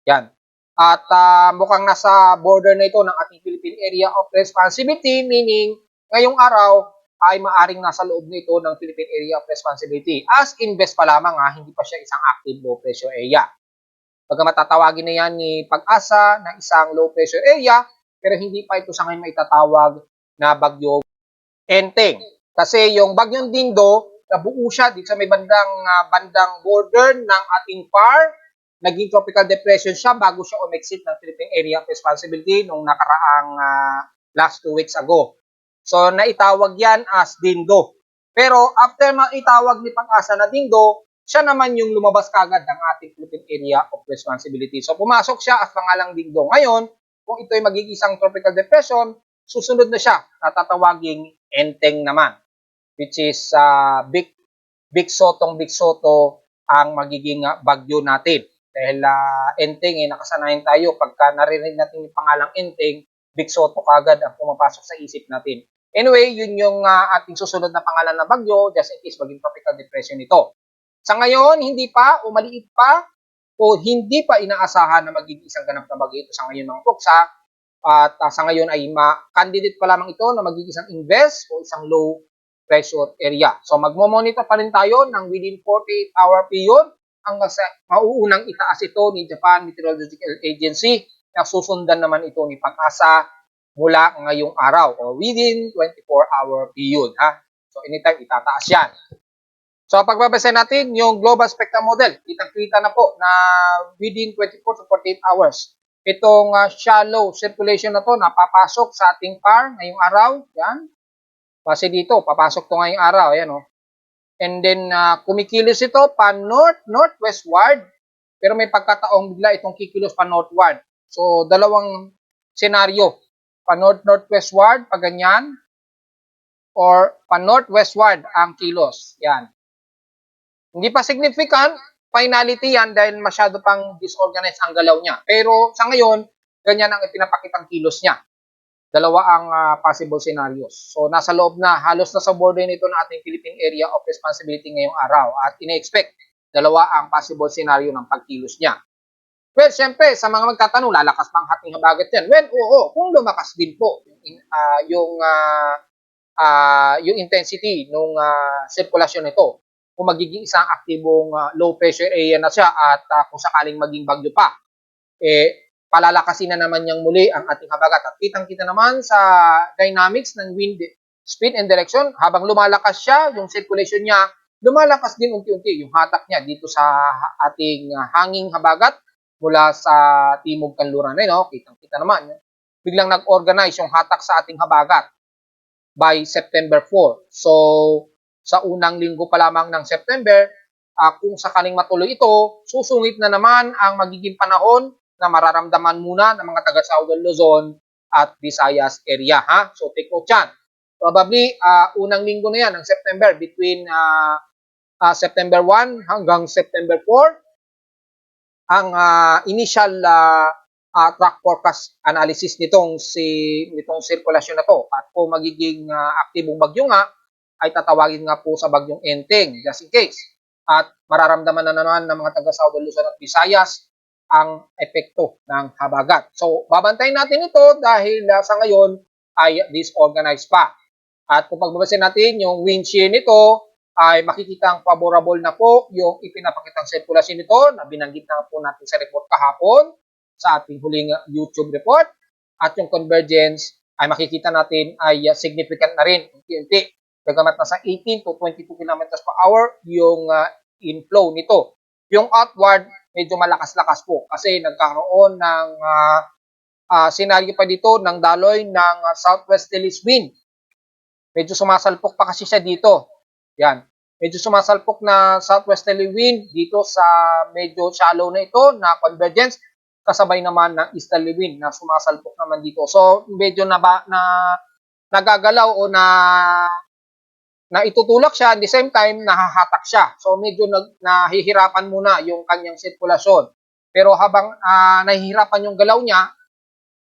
Yan. At mukhang nasa border na ito ng ating Philippine Area of Responsibility, meaning ngayong araw ay maaring nasa loob nito ng Philippine Area of Responsibility. As invest pa lamang hindi pa siya isang active low pressure area. Pagka matatawagin na yan ni Pag-asa na isang low pressure area, pero hindi pa ito sa ngayon maitatawag na bagyo Enteng. Kasi yung bagyong Dindo, nabuo siya dito sa may bandang border ng ating PAR. Naging tropical depression siya bago siya umexit ng Philippine Area of Responsibility nung nakaraang last 2 weeks ago. So, naitawag yan as Dindo. Pero after maitawag ni Pag-asa na Dindo, siya naman yung lumabas kagad ng ating Philippine Area of Responsibility. So, pumasok siya as pangalang Dindo. Ngayon, kung ito ay magiging isang tropical depression, susunod na siya, natatawaging Enteng naman, which is Big Soto ang magiging bagyo natin. Dahil Enteng, nakasanayan tayo, pagka narinig natin yung pangalang Enteng, Big Soto kagad ang pumapasok sa isip natin. Anyway, yun yung ating susunod na pangalan na bagyo, just in case maging tropical depression ito. Sa ngayon, hindi pa, o maliit pa, o hindi pa inaasahan na magiging isang ganap na bagyo ito sa ngayon mga folks. At sa ngayon ay candidate pa lamang ito na magiging isang invest o isang low pressure area. So magmo-monitor pa rin tayo ng within 48-hour period hanggang sa mauunang itaas ito ni Japan Meteorological Agency na susundan naman ito ni Pag-asa mula ngayong araw o within 24-hour period. So anytime itataas yan. So pagbabasa natin yung Global Spectrum Model, kitang-kita na po na within 24 to 48 hours itong shallow circulation na to napapasok sa ating PAR ngayong araw. Yan. Kasi dito, papasok to ngayong araw. Yan, And then, kumikilos ito pa north-northwestward. Pero may pagkataong bigla itong kikilos pa northward. So, dalawang senaryo. Pa north-northwestward, pa ganyan. Or pa northwestward ang kilos. Yan. Hindi pa significant. Finality yan dahil masyado pang disorganized ang galaw niya. Pero sa ngayon, ganyan ang ipinapakitang kilos niya. Dalawa ang possible scenarios. So nasa loob na, halos nasa border nito ng ating Philippine Area of Responsibility ngayong araw. At ina-expect, dalawa ang possible scenario ng pagkilos niya. Well, syempre, sa mga magtatanong, lalakas pa ang hating habagat yan. Well, oo, kung lumakas din po yung intensity ng sirkulasyon nito, kung magiging isang aktibong low pressure area na siya at kung sakaling maging bagyo pa, palalakasin na naman niyang muli ang ating habagat. At kitang-kita naman sa dynamics ng wind speed and direction, habang lumalakas siya, yung circulation niya, lumalakas din unti-unti yung hatak niya dito sa ating hanging habagat mula sa timog kanluran. Kitang-kita naman. Biglang nag-organize yung hatak sa ating habagat by September 4. So, sa unang linggo pa lamang ng September, kung sakaling matuloy ito, susungit na naman ang magiging panahon na mararamdaman muna ng mga taga Southern Luzon at Visayas area. So take note yan. Probably, unang linggo na yan ng September, between September 1 hanggang September 4, ang initial track forecast analysis nitong sirkulasyon na to. At kung magiging aktibong bagyo nga, ay tatawagin nga po sa bagyong Enteng, just in case. At mararamdaman na naman ng mga taga Southern Luzon at Visayas ang epekto ng habagat. So, babantayin natin ito dahil sa ngayon ay disorganized pa. At kung pagbabasin natin yung wind shear nito, ay makikita ang favorable na po yung ipinapakitang sirkulasyon nito na binanggit na po natin sa report kahapon sa ating huling YouTube report. At yung convergence ay makikita natin ay significant na rin unti-unti. Bagamat nasa 18 to 22 kilometers per hour yung inflow nito. Yung outward, medyo malakas-lakas po kasi nagkakaroon ng senaryo pa dito ng daloy ng southwesterly wind. Medyo sumasalpok pa kasi siya dito. Yan. Medyo sumasalpok na southwesterly wind dito sa medyo shallow na ito na convergence kasabay naman ng easterly wind na sumasalpok naman dito. So medyo nagagalaw o na itutulak siya, at the same time nahahatak siya. So medyo nahihirapan muna yung kanyang sirkulasyon. Pero habang nahihirapan yung galaw niya,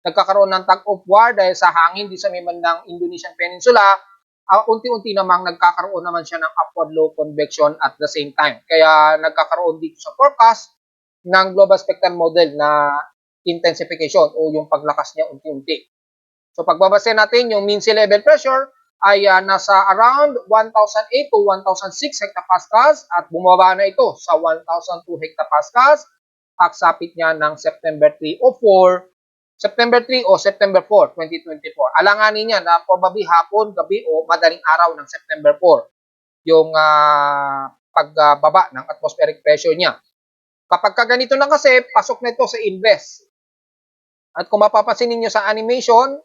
nagkakaroon ng tug of war dahil sa hangin di sa may bandang Indonesian Peninsula, unti-unti namang nagkakaroon naman siya ng upward low convection at the same time. Kaya nagkakaroon dito sa forecast ng global spectrum model na intensification o yung paglakas niya unti-unti. So pagbabase natin yung mean sea level pressure ay nasa around 1,008 to 1,006 hectopascals at bumaba na ito sa 1,002 hectopascals pagsapit niya ng September 3 o 4 September 3 o September 4, 2024. Alanganin niya na probably hapon, gabi o madaling araw ng September 4 yung pagbaba ng atmospheric pressure niya. Kapag ganito na kasi, pasok na ito sa inverse. At kung mapapansin niyo sa animation,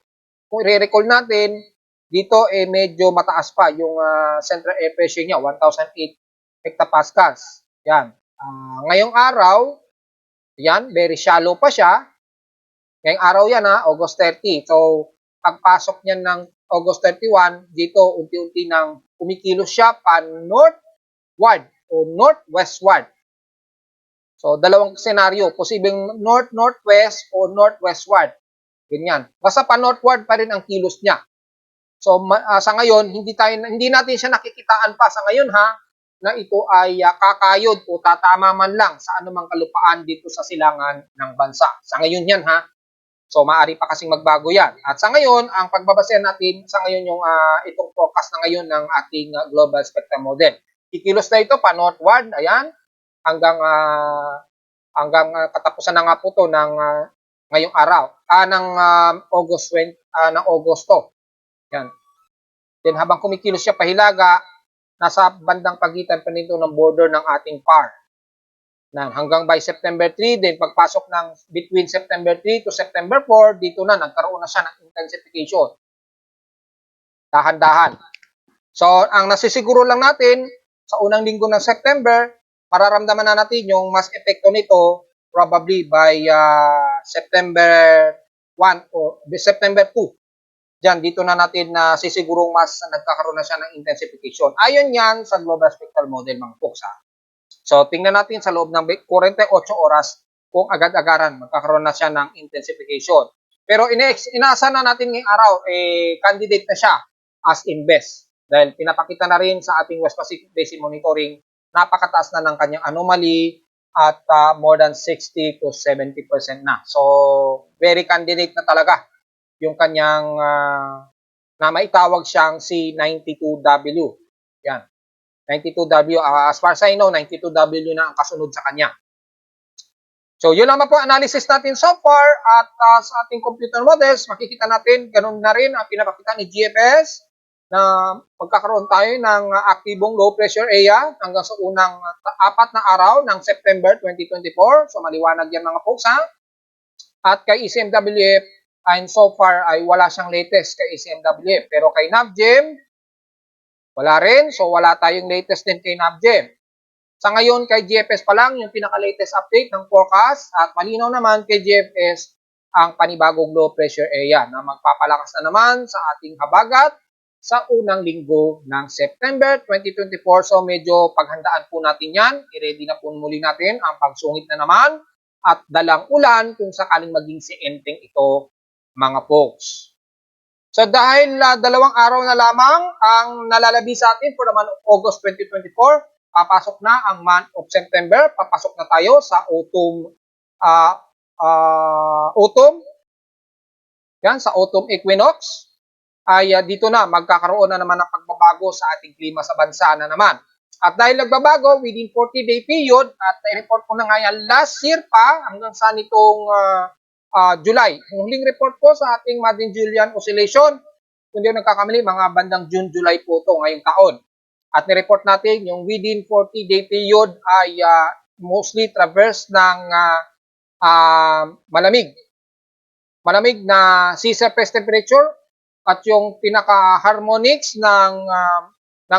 kung i-recall natin, dito medyo mataas pa yung central air pressure niya, 1,008 hectopascals. Yan. Ngayong araw, yan, very shallow pa siya. Ngayong araw yan August 30. So, pagpasok niyan ng August 31, dito unti-unti nang kumikilos siya pa northward o northwestward. So, dalawang senaryo, posibleng north-northwest o northwestward. Ganyan. Basta pa northward pa rin ang kilos niya. So, sa ngayon, hindi natin siya nakikitaan pa sa ngayon na ito ay kakayod o tatama man lang sa anumang kalupaan dito sa silangan ng bansa. Sa ngayon yan So, maaari pa kasing magbago yan. At sa ngayon, ang pagbabasehan natin, sa ngayon yung itong forecast na ngayon ng ating global spectrum model. Kikilos na ito pa northward, ayan, hanggang katapusan na nga po ito ng ngayong araw, ng August 20, ng Agosto. Yan. Then habang kumikilos siya pahilaga, nasa bandang pagitan pa nito ng border ng ating PAR. Hanggang by September 3, then pagpasok ng between September 3 to September 4, dito na nagkaroon na siya ng intensification. Dahan-dahan. So, ang nasisiguro lang natin, sa unang linggo ng September, mararamdaman na natin yung mas epekto nito probably by September 1 o September 2. Diyan, dito na natin na sisigurong mas nagkakaroon na siya ng intensification. Ayon yan sa global spectral model mga folks So, tingnan natin sa loob ng 48 oras kung agad-agaran magkakaroon na siya ng intensification. Pero inaasahan na natin ngayong araw, candidate na siya as INVEST. Dahil pinapakita na rin sa ating West Pacific Basin Monitoring, napakataas na ng kanyang anomaly at more than 60 to 70% na. So, very candidate na talaga yung kanyang na maitawag siyang C92W. Yan. 92W, as far as I know, 92W na ang kasunod sa kanya. So, yun naman po analysis natin so far at sa ating computer models, makikita natin, ganun na rin ang pinapakita ni GFS na magkakaroon tayo ng aktibong low pressure area hanggang sa unang 4 na araw ng September 2024. So, maliwanag yan mga folks At kay ECMWF, and so far ay wala siyang latest kay ECMWF. Pero kay NAVGEM, wala rin. So, wala tayong latest din kay NAVGEM. Sa ngayon, kay GFS pa lang yung pinaka-latest update ng forecast at malinaw naman kay GFS ang panibagong low pressure area na magpapalakas na naman sa ating habagat sa unang linggo ng September 2024. So, medyo paghandaan po natin yan. I-ready na po muli natin ang pagsungit na naman at dalang ulan kung sakaling maging si enteng ito, mga folks. So dahil 2 araw na lamang ang nalalabi sa atin for the month of August 2024, papasok na ang month of September, papasok na tayo sa autumn autumn. Yan, sa autumn equinox. ay dito na magkakaroon na naman ng pagbabago sa ating klima sa bansa na naman. At dahil nagbabago within 40-day period, at na-report ko na nga yan last year pa hanggang sa nitong July. Yung huling report ko sa ating Madden-Julian Oscillation, kung hindi nagkakamali, mga bandang June-July po ito ngayong taon. At ni-report natin yung within 40-day period ay mostly traverse ng malamig. Malamig na sea surface temperature at yung pinaka-harmonics ng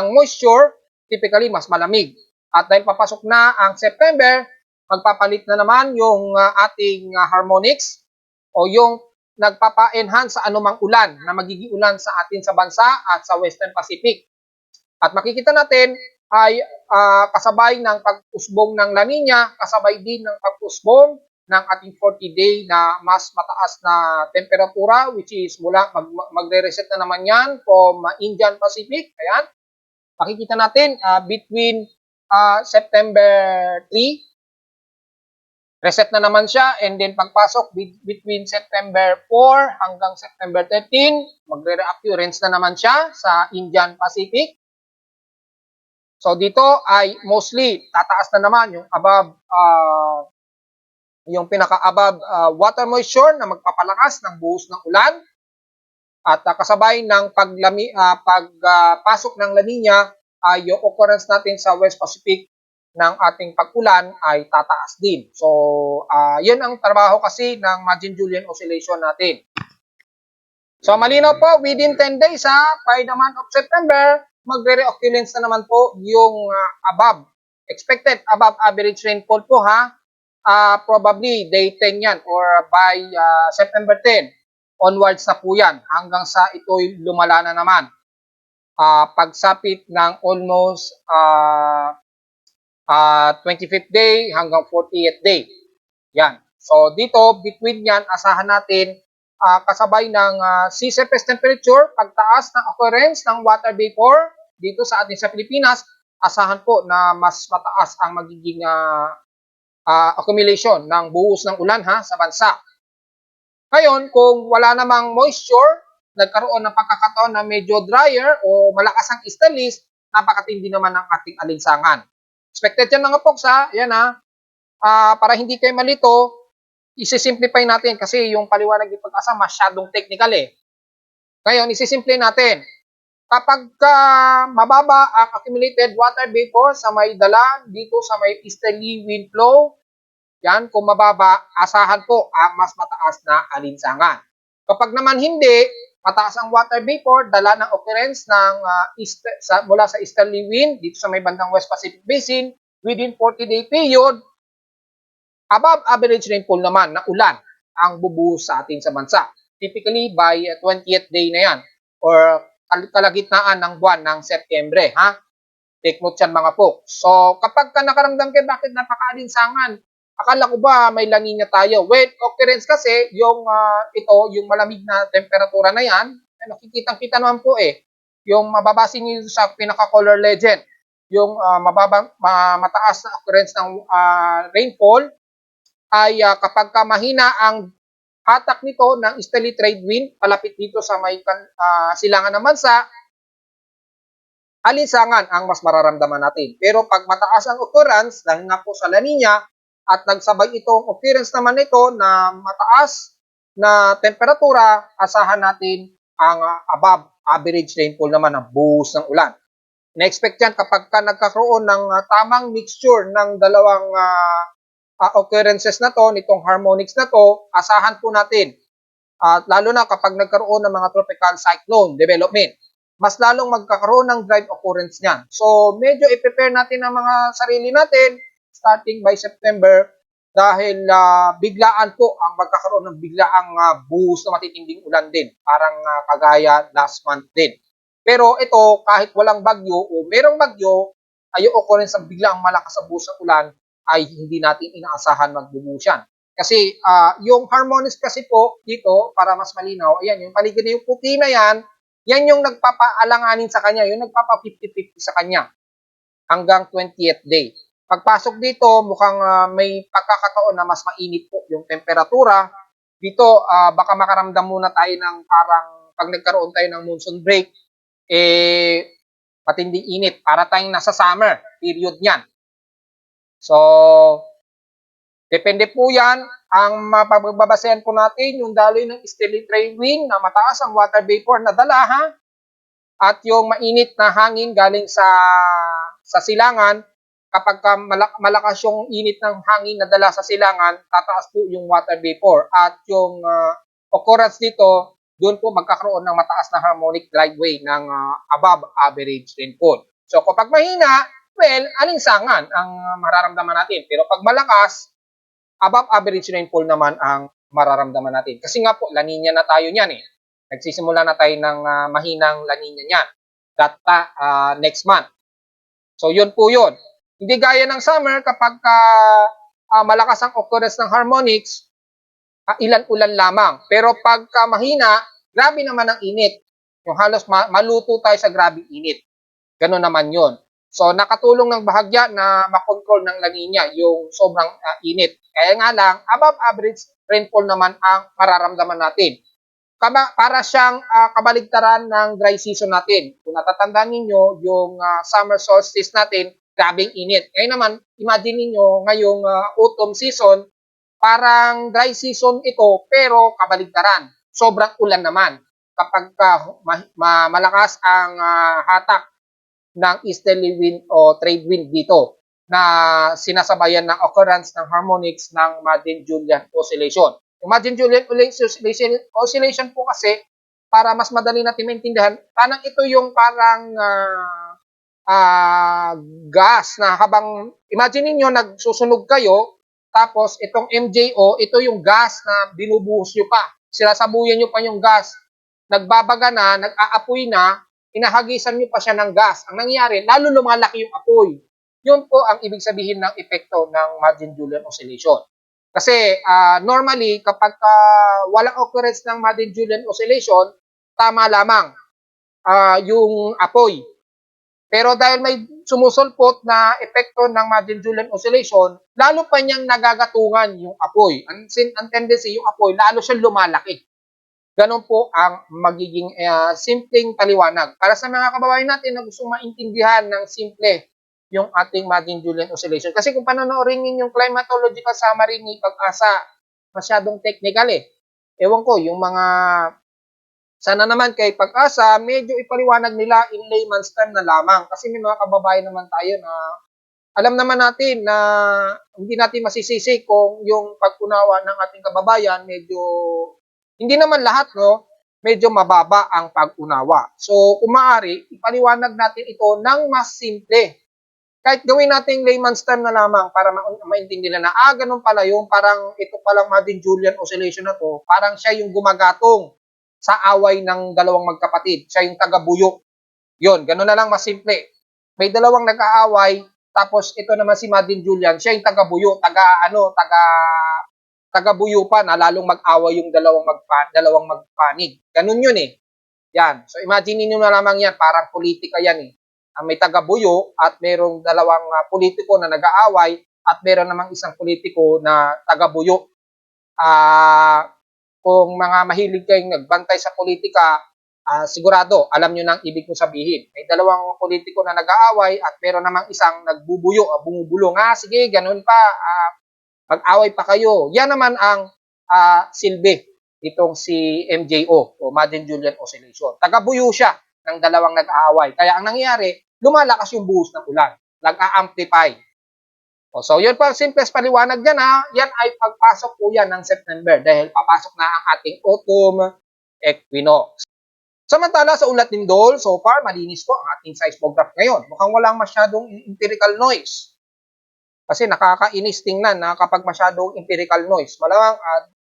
moisture, typically mas malamig. At dahil papasok na ang September, magpapalit na naman yung ating harmonics o yung nagpapa-enhance sa anumang ulan na magiging ulan sa atin sa bansa at sa Western Pacific. At makikita natin ay kasabay ng pag-usbong ng La Nina, kasabay din ng pag-usbong ng ating 40-day na mas mataas na temperatura, which is mula magre-reset na naman yan from Indian Pacific. Ayan. Makikita natin between September 3, reset na naman siya, and then pagpasok between September 4 hanggang September 13, magre-reoccurrence na naman siya sa Indian Pacific. So dito ay mostly tataas na naman yung above yung pinaka-above water moisture na magpapalakas ng buhos ng ulan at kasabay ng pagpasok ng La Nina ay yung occurrence natin sa West Pacific ng ating pag-ulan ay tataas din. So yun ang trabaho kasi ng Madden-Julian Oscillation natin. So malinaw po, within 10 days by the month of September, magre-reoccurrence na naman po yung expected above average rainfall po probably day 10 yan or by September 10 onwards na po yan hanggang sa ito'y lumala na naman. Pagsapit ng almost 25th day hanggang 40th day. Yan. So dito, between yan, asahan natin kasabay ng sea surface temperature, pagtaas ng occurrence ng water vapor dito sa atin sa Pilipinas, asahan po na mas mataas ang magiging accumulation ng buhos ng ulan sa bansa. Ngayon, kung wala namang moisture, nagkaroon ng pagkakataon na medyo drier o malakas ang istalis, napakatindi naman ng ating alinsangan. Expected yan mga folks yan para hindi kayo malito, isi-simplify natin kasi yung paliwanag ng pag-asa masyadong technical Ngayon, isi-simplify natin. Kapag mababa ang accumulated water vapor sa may dala dito sa may easterly wind flow, yan, kung mababa, asahan po ang mas mataas na alinsangan. Kapag naman hindi, mataas ang water vapor, dala ng occurrence ng mula sa easterly wind dito sa may bandang West Pacific Basin, within 40-day period, above average rainfall naman na ulan ang bubuhos sa atin sa bansa. Typically by 20th day na yan or kalagitnaan ng buwan ng Setyembre. Take note yan mga po. So kapag ka nakaramdam kayo bakit napaka-alinsangan, akala ko ba may La Nina tayo? Well, occurrence kasi yung yung malamig na temperatura na yan, nakikitang-kita naman po yung mababasin niyo sa pinaka-color legend, yung mataas na occurrence ng rainfall ay kapag mahina ang hatak nito ng easterly trade wind palapit dito sa may silangan ng bansa, alinsangan ang mas mararamdaman natin. Pero pag mataas ang occurrence, dahil nga po sa La Nina, at nagsabay itong occurrence naman nito na mataas na temperatura, asahan natin ang above average rainfall naman ng buhos ng ulan. Na-expect yan kapag nagkakaroon ng tamang mixture ng dalawang occurrences na to, nitong harmonics na to, asahan po natin. Lalo na kapag nagkaroon ng mga tropical cyclone development, mas lalong magkakaroon ng drive occurrence niyan. So, medyo i-prepare natin ang mga sarili natin starting by September dahil biglaan po ang magkakaroon ng biglaang buhos na matitinding ulan din. Parang kagaya last month din. Pero ito, kahit walang bagyo o merong bagyo, ay yung occurrence ng biglaang malakas na buhos ng ulan ay hindi natin inaasahan magbubuhos yan. Kasi yung harmonics kasi po dito, para mas malinaw, ayan, yung paligid na yung puti na yan yung nagpapaalanganin sa kanya, yung nagpapa 50-50 sa kanya hanggang 20th day. Pagpasok dito, mukhang may pagkakataon na mas mainit po yung temperatura. Dito, baka makaramdam muna tayo ng parang pag nagkaroon tayo ng monsoon break, matinding init. Para tayong nasa summer period niyan. So, depende po yan. Ang mapagbabasehan po natin, yung daloy ng easterly trade wind na mataas ang water vapor na dala, ha? At yung mainit na hangin galing sa silangan. Kapag malakas yung init ng hangin na dala sa silangan, tataas po yung water vapor. At yung occurrence dito, doon po magkakaroon ng mataas na harmonic driveway ng above average rainfall. So kapag mahina, well, alinsangan ang mararamdaman natin. Pero pag malakas, above average rainfall naman ang mararamdaman natin. Kasi nga po, La Nina na tayo niyan eh. Nagsisimula na tayo ng mahinang La Nina niyan. Data next month. So yun po yun. Hindi gaya ng summer kapag malakas ang occurrence ng harmonics, ilan ulan lamang. Pero pagka mahina, grabe naman ang init. Yung halos maluto tayo sa grabe init. Ganun naman yun. So nakatulong ng bahagya na makontrol ng La Nina yung sobrang init. Kaya nga lang, above average rainfall naman ang mararamdaman natin. Para siyang kabaligtaran ng dry season natin. Kung natatandaan ninyo, yung summer solstice natin, grabing init. Ngayon naman, imagine niyo ngayong autumn season, parang dry season ito, pero kabaligtaran. Sobrang ulan naman. Kapag malakas ang hatak ng easterly wind o trade wind dito na sinasabayan ng occurrence ng harmonics ng Madden-Julian oscillation. Yung Madden-Julian oscillation po kasi, para mas madali natin maintindihan, parang ito yung parang gas na habang, imagine niyo nagsusunog kayo, tapos itong MJO, ito yung gas na binubuhos nyo pa. Sinasabuyan nyo pa yung gas. Nagbabaga na, nag-aapoy na, inahagisan nyo pa siya ng gas. Ang nangyari, lalo lumalaki yung apoy. Yun po ang ibig sabihin ng epekto ng Madden-Julian oscillation. Kasi normally, kapag walang occurrence ng Madden-Julian oscillation, tama lamang yung apoy. Pero dahil may sumusulpot na epekto ng Madden-Julian oscillation, lalo pa niyang nagagatungan yung apoy. Ang tendency, yung apoy, lalo siyang lumalaki. Ganun po ang magiging simpleng paliwanag. Para sa mga kababayan natin na gustong maintindihan ng simple yung ating Madden-Julian oscillation. Kasi kung panonoorin yung climatological summary ni Pag-asa, masyadong technical eh. Ewan ko, yung mga sana naman kay Pag-asa, medyo ipaliwanag nila in layman's term na lamang. Kasi may mga kababayan naman tayo na alam naman natin na hindi natin masisisi kung yung pag-unawa ng ating kababayan medyo, hindi naman lahat, no? Medyo mababa ang pag-unawa. So, kung maaari, ipaliwanag natin ito ng mas simple. Kahit gawin natin layman's term na lamang para maintindihan na, ganun pala yung parang ito palang Madden-Julian oscillation na to, parang siya yung gumagatong sa away ng dalawang magkapatid. Siya yung taga-buyo. Yun, ganun na lang mas simple. May dalawang nag-aaway, tapos ito naman si Madden-Julian, siya yung taga-buyo, taga-buyo pa na lalong mag-away yung dalawang magpanig. Ganun yun eh. Yan. So imagine niyo na lamang yan, parang politika yan eh. May taga-buyo at merong dalawang politiko na nag-aaway at meron namang isang politiko na taga-buyo. Kung mga mahilig kayong nagbantay sa politika, sigurado, alam nyo nang ibig kong sabihin. May dalawang politiko na nag-aaway at meron namang isang nagbubuyo, bumubulong. Sige, ganun pa, mag-away pa kayo. Yan naman ang silbi itong si MJO o Madden-Julian oscillation. Taga-buyo siya ng dalawang nag-aaway. Kaya ang nangyayari, lumalakas yung buhos ng ulan. Nag-a-amplify. So, yun po ang simplest paliwanag dyan ha. Yan ay pagpasok po yan ng September dahil papasok na ang ating autumn equinox. Samantala sa ulat ng Dole, so far malinis po ang ating seismograph ngayon. Mukhang walang masyadong empirical noise. Kasi nakakainis tingnan na kapag masyadong empirical noise.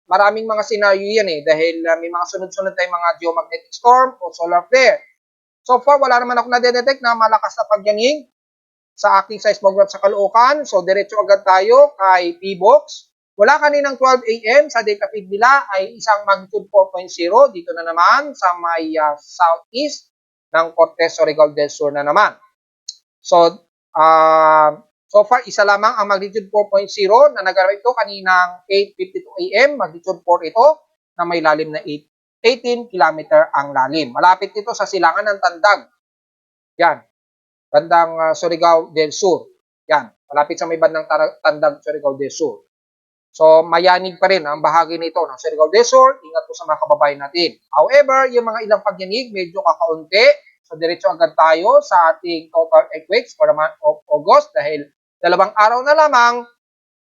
Maraming mga scenario yan eh dahil may mga sunod-sunod tayong mga geomagnetic storm o solar flare. So far, wala naman ako na-detect na malakas na pagyanig sa aking seismograph sa Caloocan. So, diretso agad tayo kay PBOX. Wala kaninang 12 a.m. sa data feed nila ay isang magnitude 4.0. Dito na naman sa may southeast ng Cortez, Surigao del Sur na naman. So, so far, isa lamang ang magnitude 4.0 na naganap ito kaninang 8:52 a.m. Magnitude 4 ito na may lalim na 18 kilometer ang lalim. Malapit ito sa silangan ng Tandag. Yan. Bandang Surigao del Sur. Yan. Malapit sa may bandang Tandag, Surigao del Sur. So, mayanig pa rin ang bahagi nito ng Surigao del Sur. Ingat po sa mga kababayan natin. However, yung mga ilang pagyanig, medyo kakaunti. So, diretso agad tayo sa ating total earthquakes for the month of August dahil 2 araw na lamang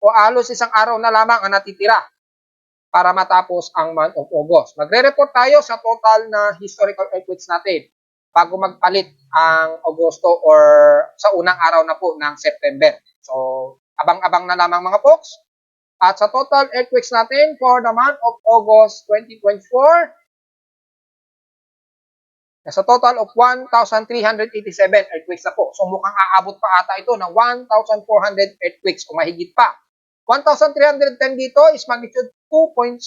o halos 1 araw na lamang ang natitira para matapos ang month of August. Magre-report tayo sa total na historical earthquakes natin bago magpalit ang Agosto or sa unang araw na po ng September. So, abang-abang na lamang mga folks. At sa total earthquakes natin for the month of August 2024, sa total of 1,387 earthquakes na po. So mukhang aabot pa ata ito ng 1,400 earthquakes o mahigit pa. 1,310 dito is magnitude 2.0.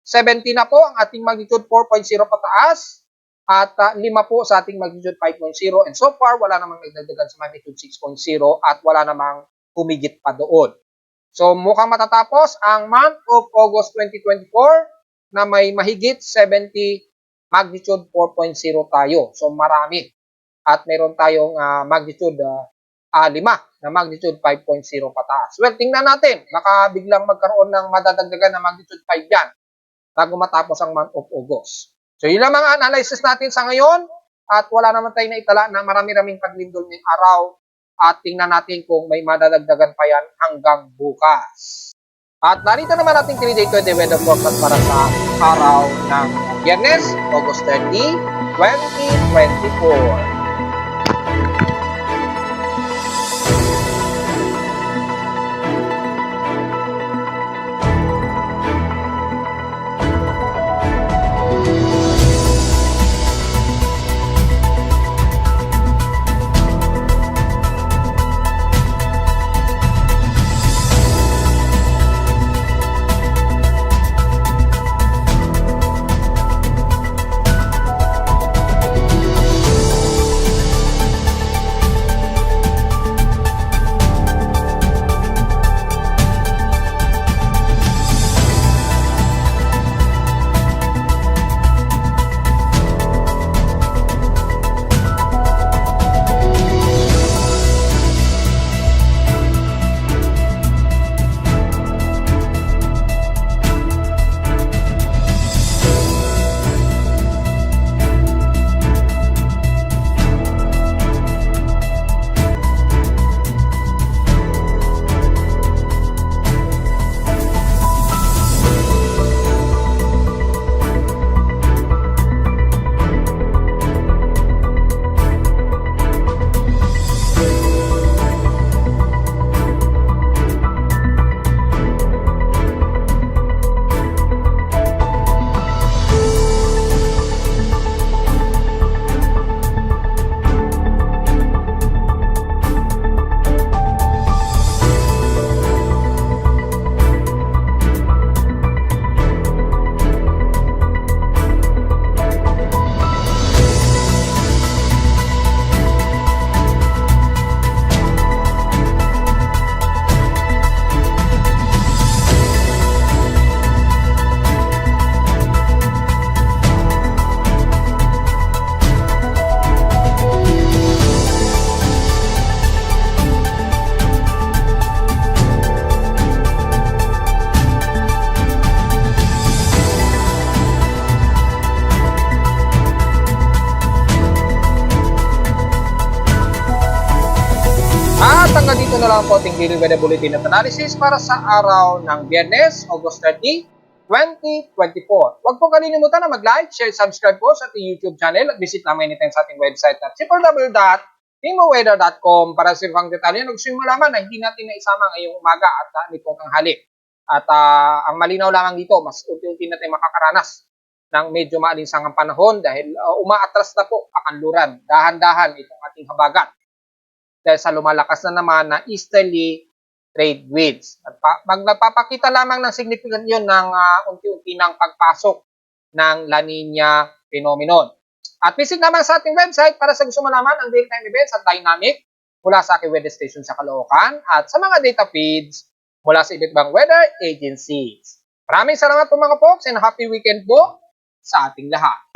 70 na po ang ating magnitude 4.0 pataas. At 5 po sa ating magnitude 5.0. And so far, wala namang nagdagdagan sa magnitude 6.0 at wala namang humigit pa doon. So, mukhang matatapos ang month of August 2024 na may mahigit 70 magnitude 4.0 tayo. So, marami. At meron tayong magnitude 5 na magnitude 5.0 pataas. Well, tingnan natin. Baka biglang magkaroon ng madadagdagan na magnitude 5 yan bago matapos ang month of August. So, yun lang mga analysis natin sa ngayon. At wala naman tayo na itala na marami-raming paglindol ngayong araw. At tingnan natin kung may madadagdagan pa yan hanggang bukas. At narito naman ating 3-day 20 weather forecast para sa araw ng Biyernes, August 30, 2024. At hanggang dito na lang po ating daily weather bulletin at analysis para sa araw ng Biyernes, August 30, 2024. Huwag po kalilimutan na mag-like, share, subscribe po sa ating YouTube channel at visit namin anytime sa ating website at www.timoweather.com para sa ibang detalye na gusto nyo malaman na hindi natin naisama ngayong umaga at nitong tanghali. At ang malinaw lamang dito, mas unti-unti natin makakaranas ng medyo maalinsangang panahon dahil umaatras na po kakanluran. Dahan-dahan itong ating habagat dahil sa lumalakas na naman na easterly trade winds. At nagpapakita lamang ng significant yun ng unti-unti ng pagpasok ng La Nina phenomenon. At visit naman sa ating website para sa gusto malaman ang daytime events at dynamic mula sa aking weather station sa Caloocan at sa mga data feeds mula sa iba't ibang weather agencies. Maraming salamat po mga folks and happy weekend po. sa ating lahat.